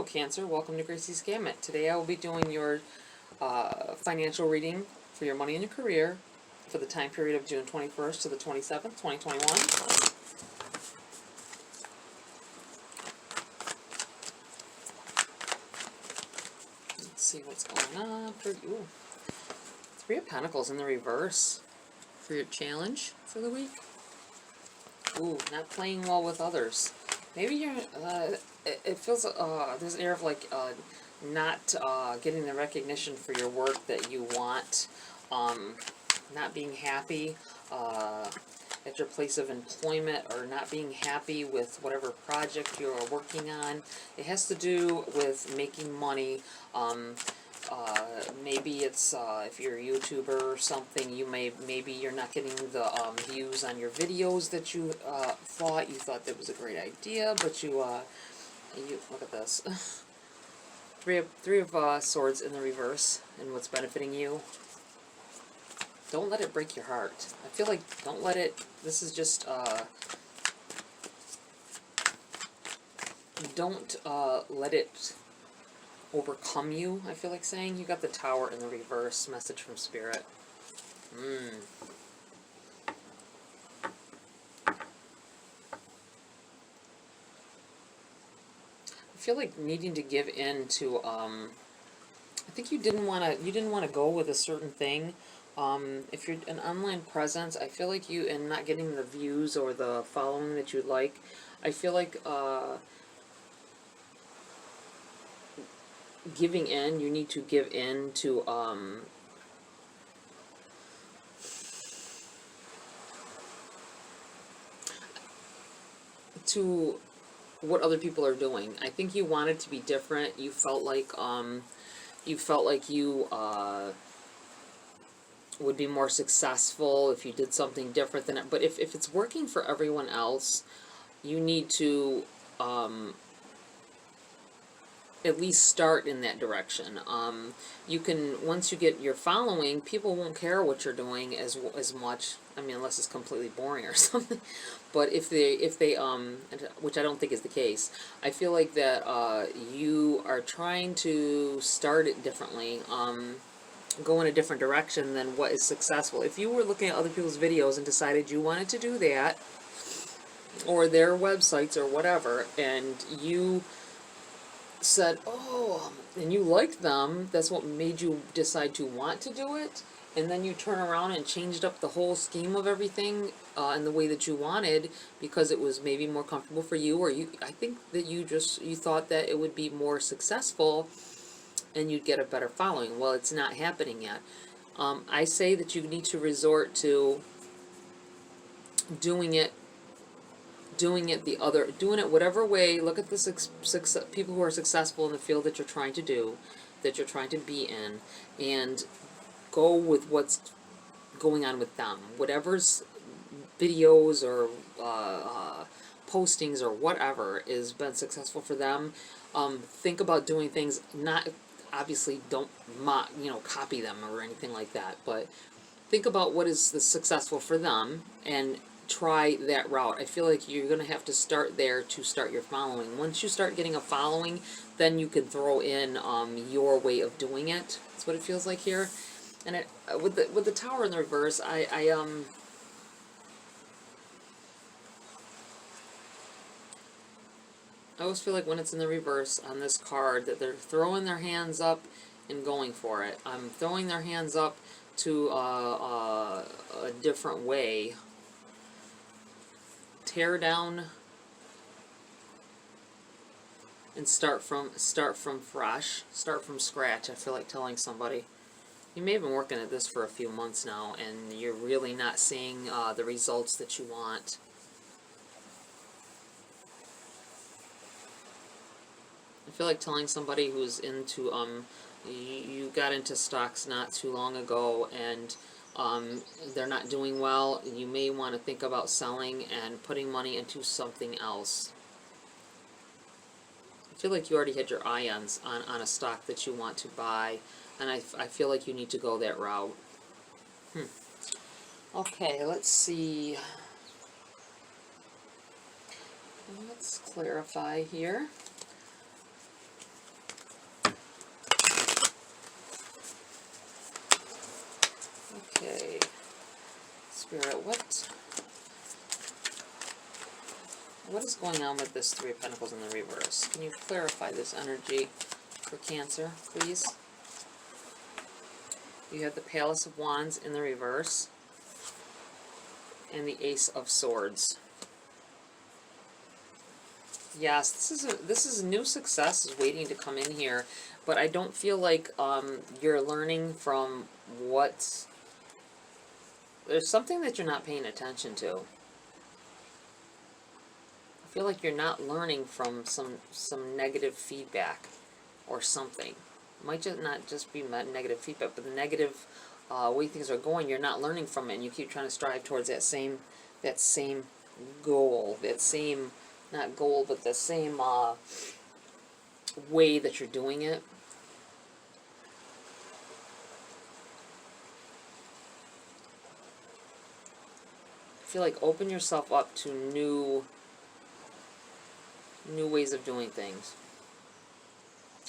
Hello Cancer, welcome to GRAYCI'S Gamut. Today I will be doing your financial reading for your money and your career for the time period of June 21st to the 27th, 2021. Let's see what's going on for you. Three of Pentacles in the reverse for your challenge for the week. Ooh, not playing well with others. Maybe you're, it feels, there's an air of like, not getting the recognition for your work that you want, not being happy at your place of employment, or not being happy with whatever project you're working on. It has to do with making money. Maybe it's if you're a YouTuber or something, maybe you're not getting the views on your videos that you thought that was a great idea, but you look at this. three of Swords in the reverse, and what's benefiting you. Don't let it break your heart. I feel like don't let it. This is just don't let it overcome you. I feel like saying you got the Tower in the reverse. Message from Spirit. I feel like needing to give in to I think you didn't want to go with a certain thing. If you're an online presence, I feel like you, and not getting the views or the following that you'd like, I feel like giving in, you need to give in to what other people are doing. I think you wanted to be different. You felt like you would be more successful if you did something different than it. But if it's working for everyone else, you need to at least start in that direction. You can, once you get your following, people won't care what you're doing as much. I mean, unless it's completely boring or something. But if they which I don't think is the case, I feel like that you are trying to start it differently. Go in a different direction than what is successful. If you were looking at other people's videos and decided you wanted to do that, or their websites or whatever, and you said, oh, and you liked them, that's what made you decide to want to do it, and then you turn around and changed up the whole scheme of everything in the way that you wanted, because it was maybe more comfortable for you, or I think that you thought that it would be more successful and you'd get a better following. Well, it's not happening yet. I say that you need to resort to doing it whatever way. Look at the people who are successful in the field that you're trying to do, that you're trying to be in, and go with what's going on with them. Whatever's videos or postings or whatever has been successful for them. Think about doing things, not obviously don't copy them or anything like that, but think about what is successful for them and try that route. I feel like you're going to have to start there to start your following. Once you start getting a following, then you can throw in your way of doing it. That's what it feels like here. And with the Tower in the reverse, I always feel like when it's in the reverse on this card that they're throwing their hands up and going for it. I'm throwing their hands up to a different way. Tear down and start from fresh, start from scratch. I feel like telling somebody. You may have been working at this for a few months now, and you're really not seeing the results that you want. I feel like telling somebody who's into you got into stocks not too long ago, and they're not doing well. You may want to think about selling and putting money into something else. I feel like you already had your eye on a stock that you want to buy, and I feel like you need to go that route. Okay, let's see. Let's clarify here. Spirit, what is going on with this Three of Pentacles in the reverse? Can you clarify this energy for Cancer, please? You have the Palace of Wands in the reverse and the Ace of Swords. Yes, this is new success is waiting to come in here, but I don't feel like you're learning from what. There's something that you're not paying attention to. I feel like you're not learning from some negative feedback or something. It might just not just be negative feedback, but the negative way things are going, you're not learning from it, and you keep trying to strive towards that same goal, that same, not goal, but the same way that you're doing it. I feel like open yourself up to new ways of doing things.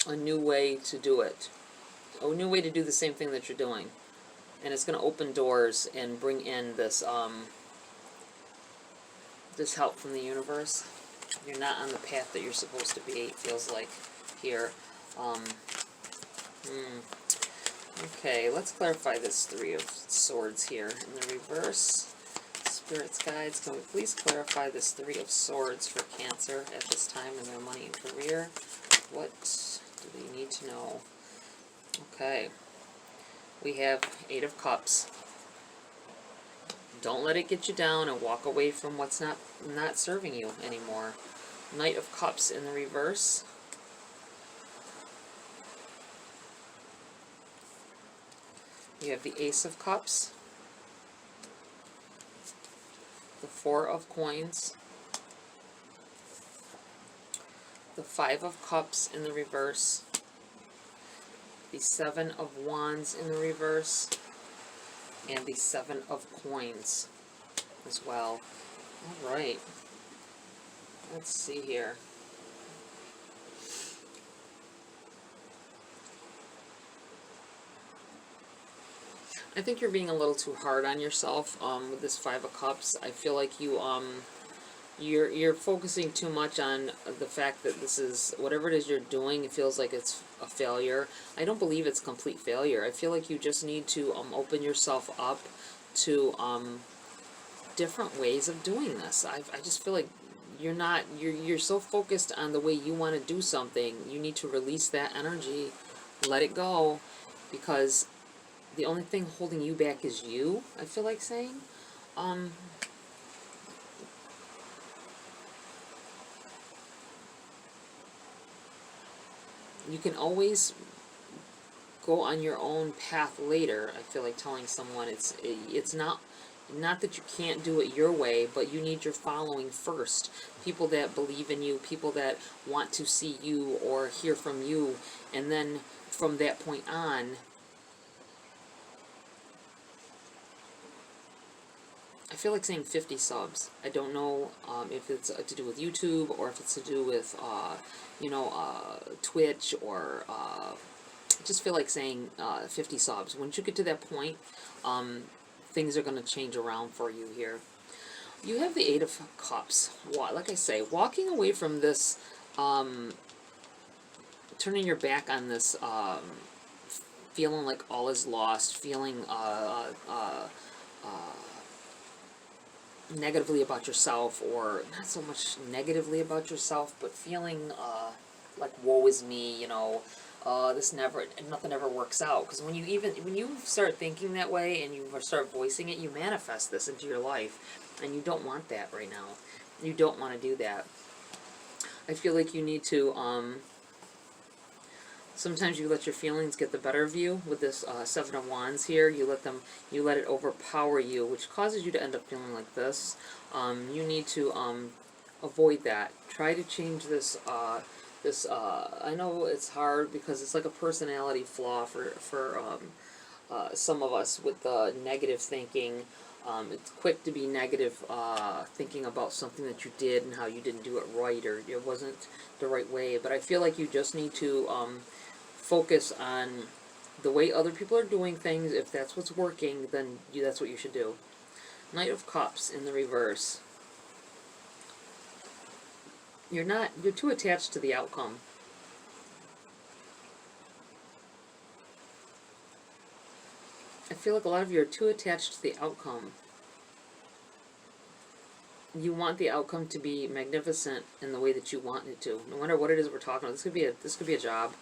A new way to do it. A new way to do the same thing that you're doing. And it's going to open doors and bring in this this help from the universe. You're not on the path that you're supposed to be, it feels like here. Okay, let's clarify this Three of Swords here in the reverse. Spirits, guides, can we please clarify this Three of Swords for Cancer at this time in their money and career? What do they need to know? Okay. We have Eight of Cups. Don't let it get you down and walk away from what's not serving you anymore. Knight of Cups in the reverse. You have the Ace of Cups. The Four of Coins. The Five of Cups in the reverse. The Seven of Wands in the reverse. And the Seven of Coins as well. Alright. Let's see here. I think you're being a little too hard on yourself with this Five of Cups. I feel like you're focusing too much on the fact that this is, whatever it is you're doing, it feels like it's a failure. I don't believe it's complete failure. I feel like you just need to open yourself up to different ways of doing this. I just feel like you're so focused on the way you want to do something. You need to release that energy, let it go, because the only thing holding you back is you, I feel like saying. You can always go on your own path later. I feel like telling someone it's not that you can't do it your way, but you need your following first. People that believe in you, people that want to see you or hear from you, and then from that point on, I feel like saying 50 subs. I don't know if it's to do with YouTube or if it's to do with, Twitch or, I just feel like saying 50 subs. Once you get to that point, things are going to change around for you here. You have the Eight of Cups. Like I say, walking away from this, turning your back on this, feeling like all is lost, feeling negatively about yourself, or not so much negatively about yourself, but feeling like woe is me, nothing ever works out. Because when you start thinking that way and you start voicing it, you manifest this into your life, and you don't want that right now. You don't want to do that. I feel like you need to sometimes you let your feelings get the better of you with this Seven of Wands here. You let it overpower you, which causes you to end up feeling like this. You need to avoid that. Try to change this. I know it's hard because it's like a personality flaw for some of us with the negative thinking. It's quick to be negative, thinking about something that you did and how you didn't do it right, or it wasn't the right way. But I feel like you just need to focus on the way other people are doing things. If that's what's working, then that's what you should do. Knight of Cups in the reverse. You're too attached to the outcome. I feel like a lot of you are too attached to the outcome. You want the outcome to be magnificent in the way that you want it to. No matter what it is we're talking about. This could be a job.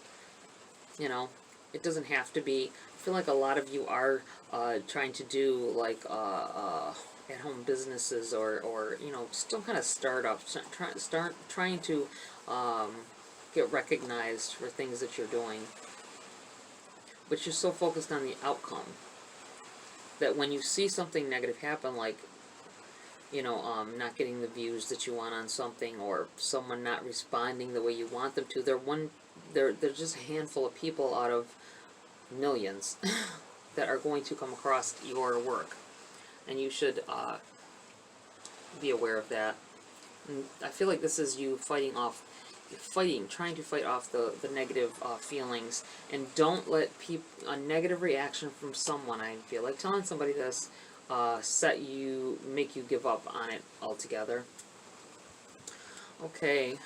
You know, it doesn't have to be. I feel like a lot of you are trying to do like at-home businesses or you know, still kind of startups. Trying to get recognized for things that you're doing. But you're so focused on the outcome that when you see something negative happen, like, you know, not getting the views that you want on something, or someone not responding the way you want them to, they're just a handful of people out of millions that are going to come across your work, and you should be aware of that. And I feel like this is you trying to fight off the negative feelings, and don't let a negative reaction from someone, I feel like telling somebody this, make you give up on it altogether. Okay,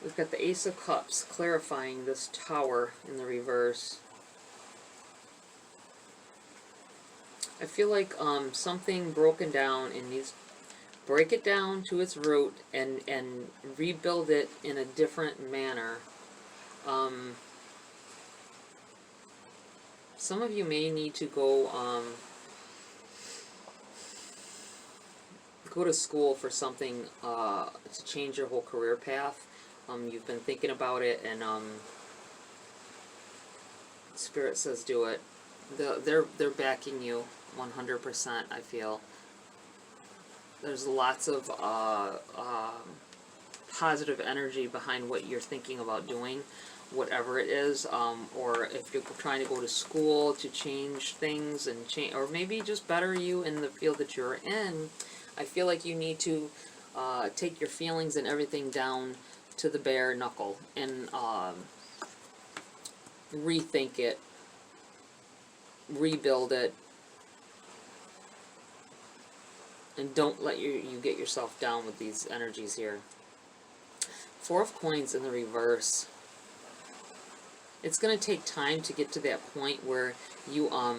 we've got the Ace of Cups clarifying this Tower in the reverse. I feel like something broken down and needs break it down to its root and rebuild it in a different manner. Some of you may need to go to school for something to change your whole career path. You've been thinking about it, and Spirit says do it. They're backing you 100%, I feel. There's lots of positive energy behind what you're thinking about doing, whatever it is, or if you're trying to go to school to change things and or maybe just better you in the field that you're in. I feel like you need to take your feelings and everything down to the bare knuckle and rethink it, rebuild it, and don't let you get yourself down with these energies here. Four of Coins in the reverse. It's going to take time to get to that point where you are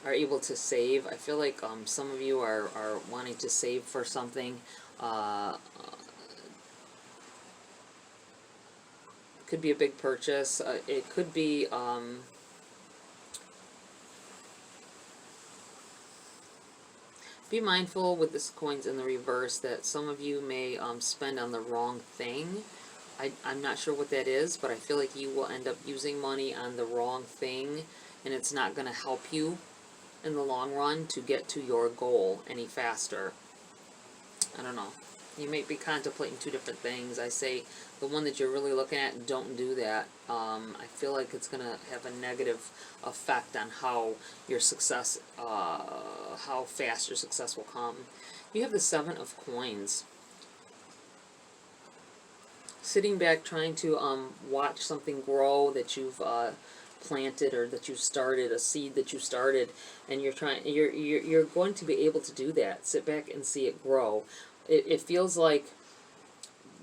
able to save. I feel like some of you are wanting to save for something. Could be a big purchase. It could be be mindful with this coins in the reverse that some of you may spend on the wrong thing. I'm not sure what that is, but I feel like you will end up using money on the wrong thing, and it's not going to help you in the long run to get to your goal any faster. I don't know. You may be contemplating two different things. I say the one that you're really looking at, don't do that. I feel like it's going to have a negative effect on how your success, how fast your success will come. You have the Seven of Coins. Sitting back trying to watch something grow that you've planted, or that you started, a seed that you started, and you're going to be able to do that. Sit back and see it grow. It feels like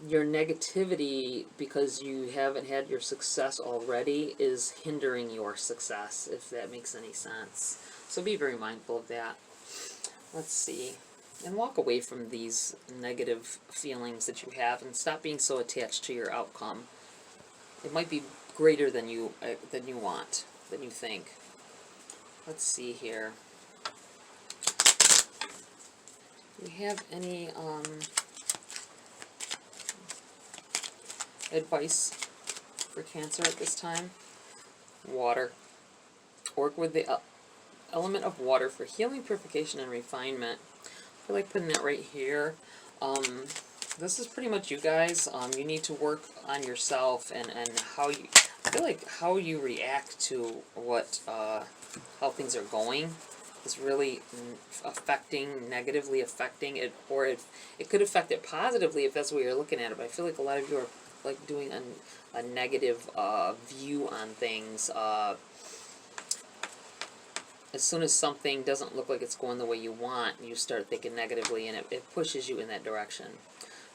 your negativity, because you haven't had your success already, is hindering your success, if that makes any sense. So be very mindful of that. Let's see. And walk away from these negative feelings that you have, and stop being so attached to your outcome. It might be greater than you want, than you think. Let's see here. Do you have any advice for Cancer at this time? Water. Work with the element of water for healing, purification, and refinement. I feel like putting that right here. This is pretty much you guys. You need to work on yourself and how you, I feel like how you react to what, how things are going is really negatively affecting it, or it could affect it positively if that's the way you're looking at it. But I feel like a lot of you are like doing a negative view on things. as soon as something doesn't look like it's going the way you want, you start thinking negatively, and it pushes you in that direction.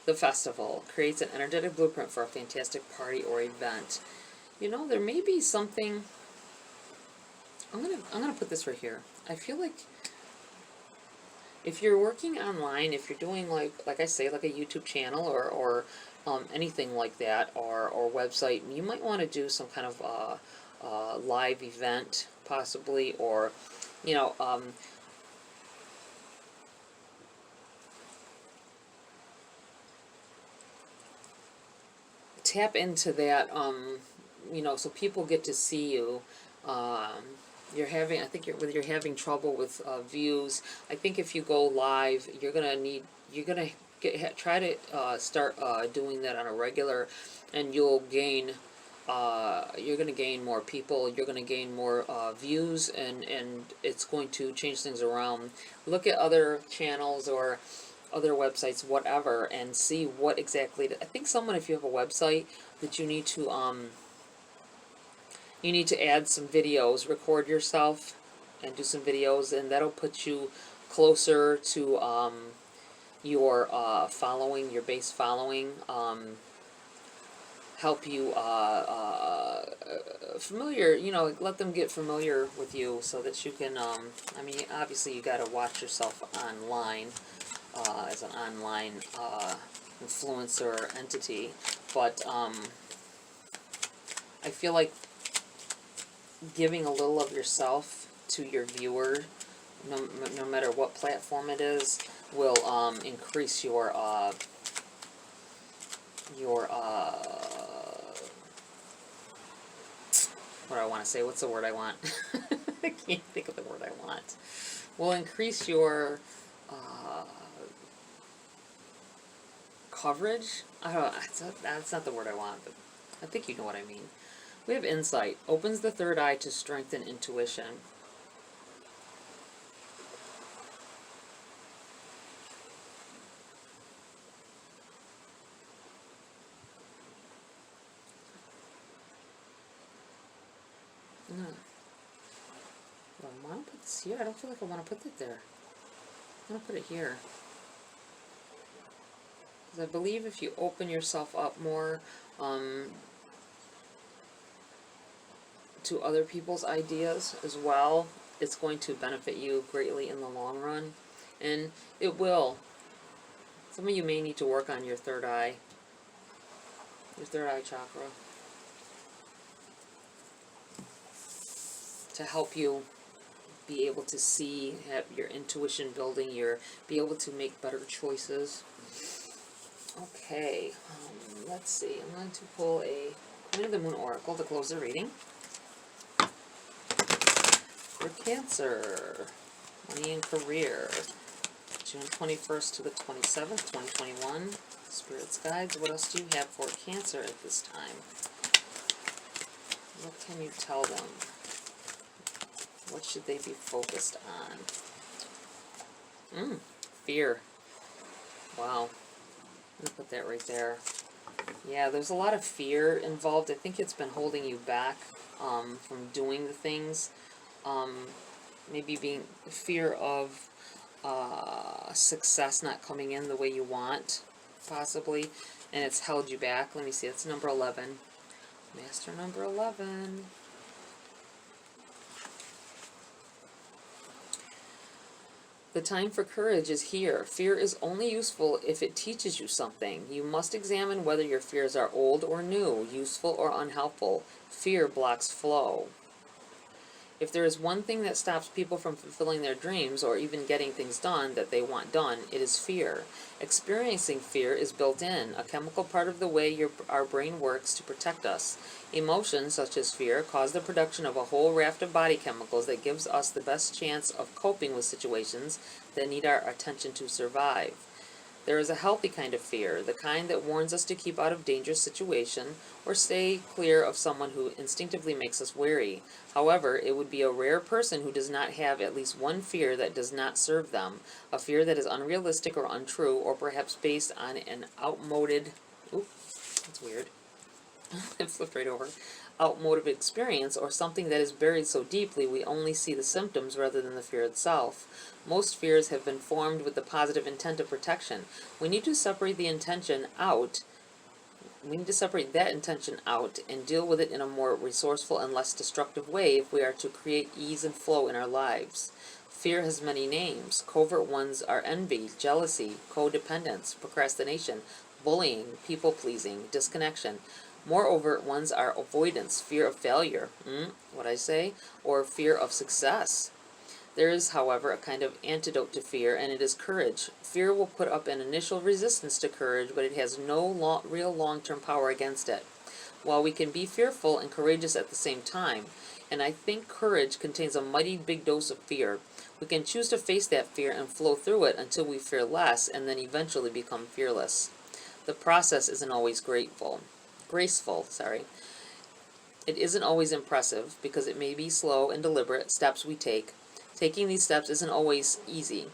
The festival creates an energetic blueprint for a fantastic party or event. You know, there may be something. I'm gonna put this right here. I feel like if you're working online, if you're doing like I say, like a YouTube channel or anything like that, or website, you might want to do some kind of live event possibly, or you know, tap into that, you know, so people get to see you. You're having, I think you're having trouble with views. I think if you go live, you're gonna try to start doing that on a regular, and you'll gain. You're going to gain more people. You're going to gain more views, and it's going to change things around. Look at other channels or other websites, whatever, and see what exactly. I think someone, if you have a website, that you need to add some videos, record yourself, and do some videos, and that'll put you closer to your following, your base following. Help you familiar, you know, let them get familiar with you so that you can, I mean, obviously you got to watch yourself online as an online influencer entity, but I feel like giving a little of yourself to your viewer, no matter what platform it is, will increase your what do I want to say? What's the word I want? I can't think of the word I want. Will increase your coverage. I don't know. That's not the word I want, but I think you know what I mean. We have insight. Opens the third eye to strengthen intuition. Do I want to put this here? I don't feel like I want to put it there. I'm going to put it here. Because I believe if you open yourself up more to other people's ideas as well, it's going to benefit you greatly in the long run. And it will. Some of you may need to work on your third eye chakra, to help you be able to see, have your intuition building, be able to make better choices. Okay, let's see. I'm going to pull a Queen of the Moon Oracle to close the reading. For Cancer, money and career, June 21st to the 27th, 2021. Spirit's guides, what else do you have for Cancer at this time? What can you tell them? What should they be focused on? Fear. Wow. Let me put that right there. Yeah, there's a lot of fear involved. I think it's been holding you back from doing the things. Maybe being fear of success not coming in the way you want, possibly, and it's held you back. Let me see, it's number 11. Master number 11. The time for courage is here. Fear is only useful if it teaches you something. You must examine whether your fears are old or new, useful or unhelpful. Fear blocks flow. If there is one thing that stops people from fulfilling their dreams or even getting things done that they want done, it is fear. Experiencing fear is built in, a chemical part of the way our brain works to protect us. Emotions, such as fear, cause the production of a whole raft of body chemicals that gives us the best chance of coping with situations that need our attention to survive. There is a healthy kind of fear, the kind that warns us to keep out of dangerous situation or stay clear of someone who instinctively makes us wary. However, it would be a rare person who does not have at least one fear that does not serve them, a fear that is unrealistic or untrue, or perhaps based on an outmoded, that's weird, it flipped right over, outmoded experience, or something that is buried so deeply we only see the symptoms rather than the fear itself. Most fears have been formed with the positive intent of protection. We need to separate the intention out. We need to separate that intention out and deal with it in a more resourceful and less destructive way if we are to create ease and flow in our lives. Fear has many names. Covert ones are envy, jealousy, codependence, procrastination, bullying, people-pleasing, disconnection. More overt ones are avoidance, fear of failure, what I say, or fear of success. There is, however, a kind of antidote to fear, and it is courage. Fear will put up an initial resistance to courage, but it has no real long-term power against it. While we can be fearful and courageous at the same time, and I think courage contains a mighty big dose of fear, we can choose to face that fear and flow through it until we fear less, and then eventually become fearless. The process isn't always graceful. It isn't always impressive, because it may be slow and deliberate steps we take. Taking these steps isn't always easy.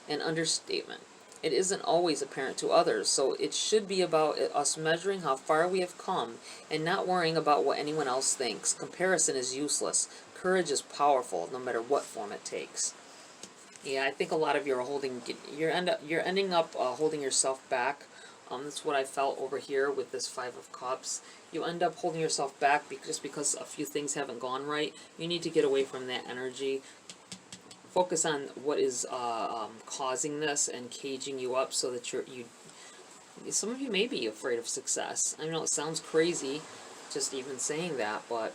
An understatement. It isn't always apparent to others, so it should be about us measuring how far we have come and not worrying about what anyone else thinks. Comparison is useless. Courage is powerful, no matter what form it takes. Yeah, I think a lot of you are you're ending up holding yourself back. That's what I felt over here with this Five of Cups. You end up holding yourself back just because a few things haven't gone right. You need to get away from that energy. Focus on what is causing this and caging you up so that some of you may be afraid of success. I know it sounds crazy just even saying that, but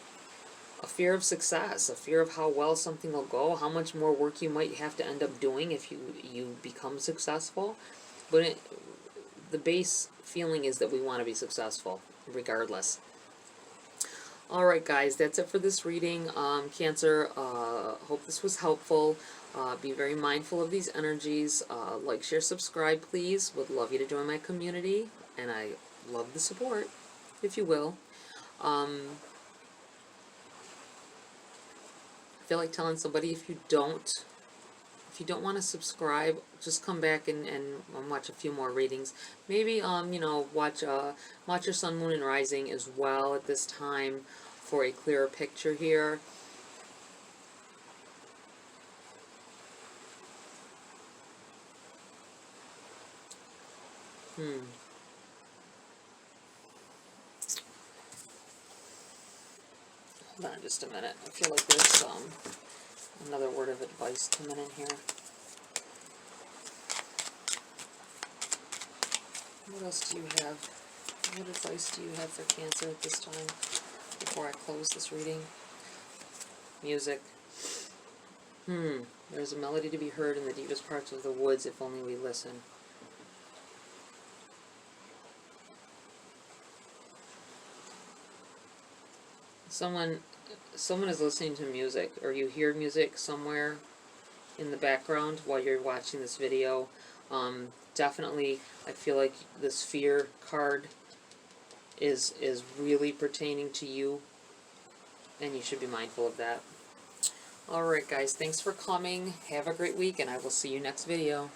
a fear of success, a fear of how well something will go, how much more work you might have to end up doing if you become successful. But the base feeling is that we want to be successful regardless. Alright guys, that's it for this reading. Cancer, hope this was helpful. Be very mindful of these energies. Like, share, subscribe, please. Would love you to join my community, and I love the support, if you will. I feel like telling somebody, if you don't want to subscribe, just come back and watch a few more readings. Maybe you know, watch your sun, moon, and rising as well at this time for a clearer picture here. Hold on just a minute. I feel like there's another word of advice coming in here. What else do you have? What advice do you have for Cancer at this time before I close this reading? Music. There's a melody to be heard in the deepest parts of the woods if only we listen. Someone is listening to music, or you hear music somewhere in the background while you're watching this video. Definitely, I feel like this fear card is really pertaining to you, and you should be mindful of that. Alright guys, thanks for coming. Have a great week, and I will see you next video.